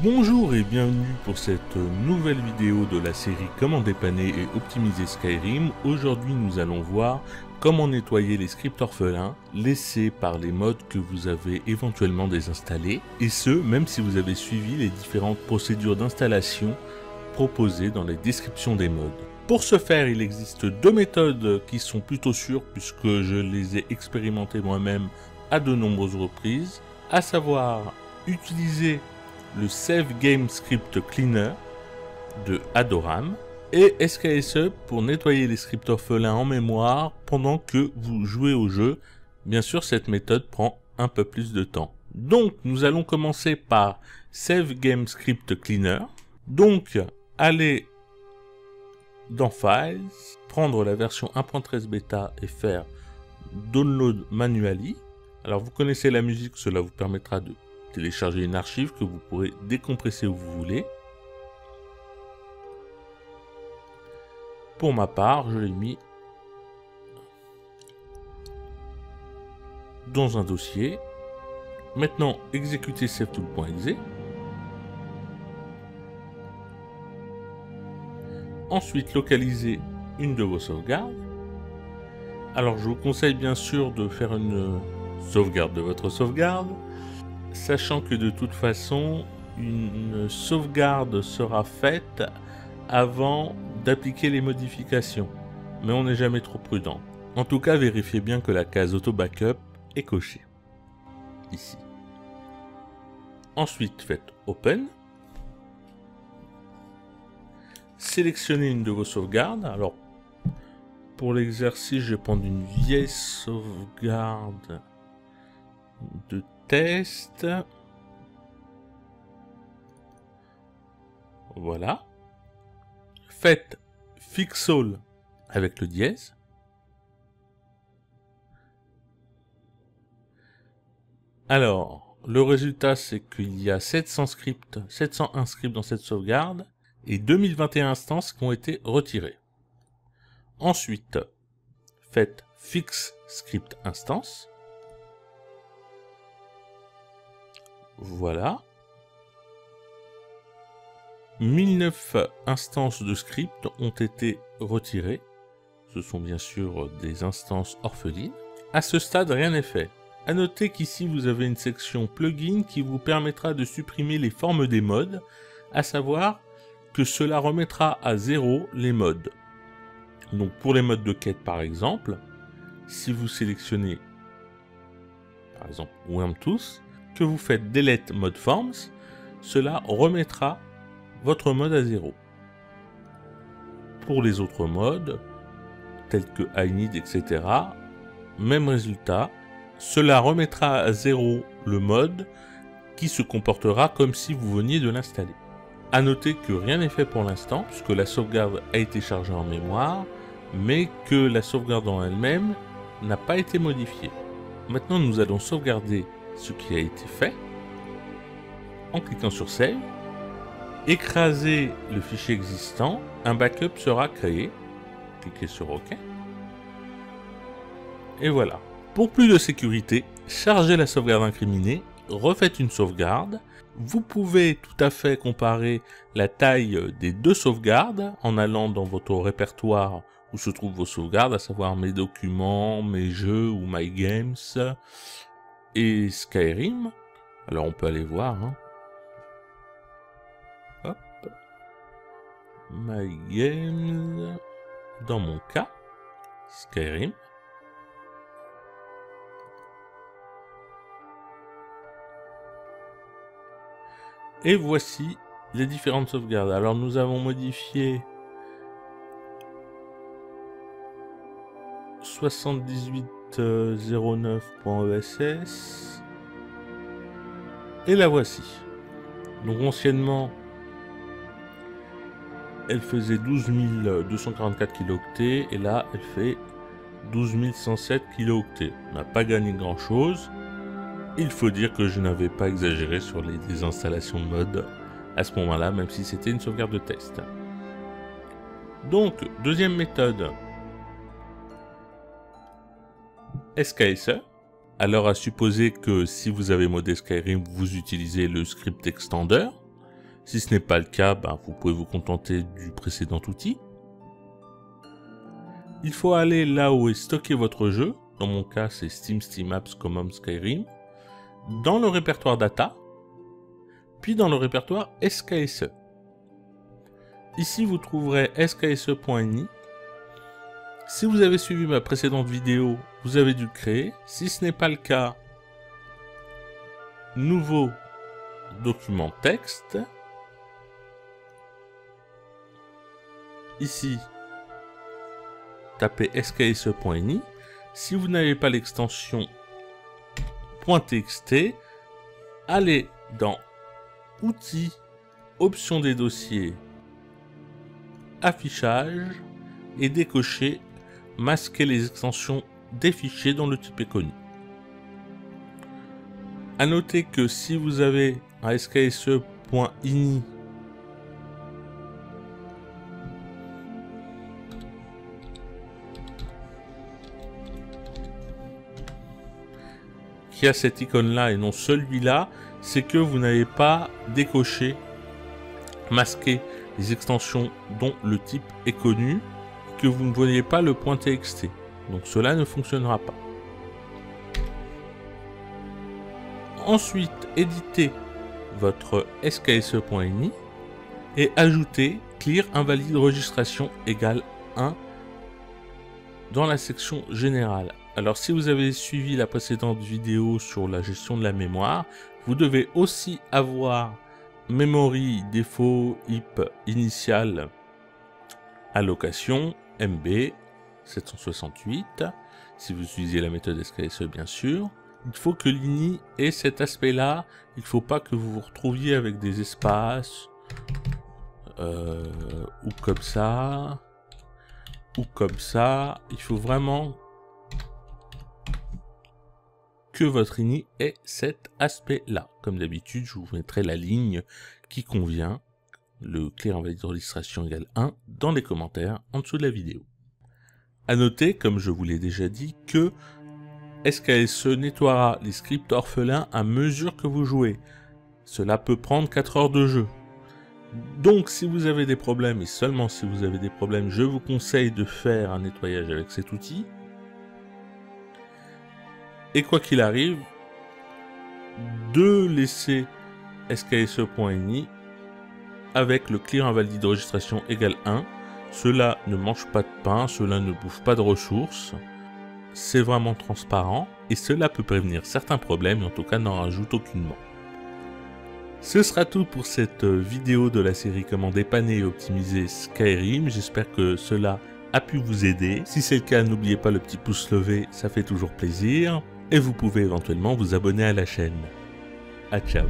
Bonjour et bienvenue pour cette nouvelle vidéo de la série Comment dépanner et optimiser Skyrim. Aujourd'hui nous allons voir comment nettoyer les scripts orphelins laissés par les mods que vous avez éventuellement désinstallés, et ce même si vous avez suivi les différentes procédures d'installation proposées dans les descriptions des mods. Pour ce faire, il existe deux méthodes qui sont plutôt sûres puisque je les ai expérimentées moi-même à de nombreuses reprises, à savoir utiliser le Save Game Script Cleaner de Adoram et SKSE pour nettoyer les scripts orphelins en mémoire pendant que vous jouez au jeu. Bien sûr, cette méthode prend un peu plus de temps. Donc, nous allons commencer par Save Game Script Cleaner. Donc, allez dans Files, prendre la version 1.13 bêta et faire Download Manually. Alors, vous connaissez la musique, cela vous permettra de télécharger une archive que vous pourrez décompresser où vous voulez. Pour ma part, je l'ai mis dans un dossier. Maintenant, exécutez savetool.exe. Ensuite, localisez une de vos sauvegardes. Alors, je vous conseille bien sûr de faire une sauvegarde de votre sauvegarde, sachant que de toute façon, une sauvegarde sera faite avant d'appliquer les modifications. Mais on n'est jamais trop prudent. En tout cas, vérifiez bien que la case Auto Backup est cochée. Ici. Ensuite, faites Open. Sélectionnez une de vos sauvegardes. Alors, pour l'exercice, je vais prendre une vieille sauvegarde de test. Voilà. Faites Fix All avec le dièse. Alors, le résultat, c'est qu'il y a 701 scripts dans cette sauvegarde et 2021 instances qui ont été retirées. Ensuite, faites Fix Script Instance. Voilà. 1009 instances de script ont été retirées. Ce sont bien sûr des instances orphelines. À ce stade, rien n'est fait. À noter qu'ici, vous avez une section plugin qui vous permettra de supprimer les formes des mods, à savoir que cela remettra à zéro les mods. Donc pour les modes de quête par exemple, si vous sélectionnez par exemple Wormtooth, que vous faites Delete Mod Forms, cela remettra votre mode à zéro. Pour les autres modes, tels que I Need, etc., même résultat, cela remettra à zéro le mode qui se comportera comme si vous veniez de l'installer. A noter que rien n'est fait pour l'instant, puisque la sauvegarde a été chargée en mémoire, mais que la sauvegarde en elle-même n'a pas été modifiée. Maintenant, nous allons sauvegarder ce qui a été fait en cliquant sur Save. Écraser le fichier existant, un backup sera créé. Cliquez sur OK. Et voilà. Pour plus de sécurité, chargez la sauvegarde incriminée, refaites une sauvegarde. Vous pouvez tout à fait comparer la taille des deux sauvegardes en allant dans votre répertoire où se trouvent vos sauvegardes, à savoir mes documents, mes jeux ou My Games et Skyrim. Alors on peut aller voir. Hop. My Games. Dans mon cas, Skyrim. Et voici les différentes sauvegardes. Alors nous avons modifié 7809.ess et la voici. Donc anciennement elle faisait 12 244 kilooctets et là elle fait 12 107 kilooctets. On n'a pas gagné grand chose. Il faut dire que je n'avais pas exagéré sur les désinstallations de mods à ce moment-là, même si c'était une sauvegarde de test. Donc, deuxième méthode, SKSE. Alors à supposer que si vous avez modé Skyrim, vous utilisez le script extender. Si ce n'est pas le cas, vous pouvez vous contenter du précédent outil. Il faut aller là où est stocké votre jeu. Dans mon cas, c'est Steam, Steam Apps, Commons, Skyrim. Dans le répertoire Data, puis dans le répertoire SKSE. Ici, vous trouverez skse.ini. Si vous avez suivi ma précédente vidéo, vous avez dû le créer. Si ce n'est pas le cas, nouveau document texte. Ici, tapez skse.ini. Si vous n'avez pas l'extension .txt, allez dans Outils, Options des dossiers, Affichage et décochez Masquer les extensions des fichiers dont le type est connu. A noter que si vous avez un skse.ini qui a cette icône là et non celui-là, c'est que vous n'avez pas décoché, masqué les extensions dont le type est connu, que vous ne voyez pas le .txt. Donc cela ne fonctionnera pas. Ensuite, éditez votre skse.ini et ajoutez clear invalide registration égale 1 dans la section générale. Alors si vous avez suivi la précédente vidéo sur la gestion de la mémoire, vous devez aussi avoir memory défaut HIP initial allocation MB 768, si vous utilisez la méthode SKSE bien sûr. Il faut que l'INI ait cet aspect-là, il ne faut pas que vous vous retrouviez avec des espaces, ou comme ça, il faut vraiment que votre INI ait cet aspect-là. Comme d'habitude, je vous mettrai la ligne qui convient, le clear invalide registration égale 1, dans les commentaires en dessous de la vidéo. A noter, comme je vous l'ai déjà dit, que SKSE nettoiera les scripts orphelins à mesure que vous jouez. Cela peut prendre 4 heures de jeu. Donc si vous avez des problèmes, et seulement si vous avez des problèmes, je vous conseille de faire un nettoyage avec cet outil. Et quoi qu'il arrive, de laisser skse.ini avec le clear invalide registration égale 1. Cela ne mange pas de pain, cela ne bouffe pas de ressources. C'est vraiment transparent et cela peut prévenir certains problèmes et en tout cas n'en rajoute aucunement. Ce sera tout pour cette vidéo de la série Comment dépanner et optimiser Skyrim. J'espère que cela a pu vous aider. Si c'est le cas, n'oubliez pas le petit pouce levé, ça fait toujours plaisir. Et vous pouvez éventuellement vous abonner à la chaîne. À ciao.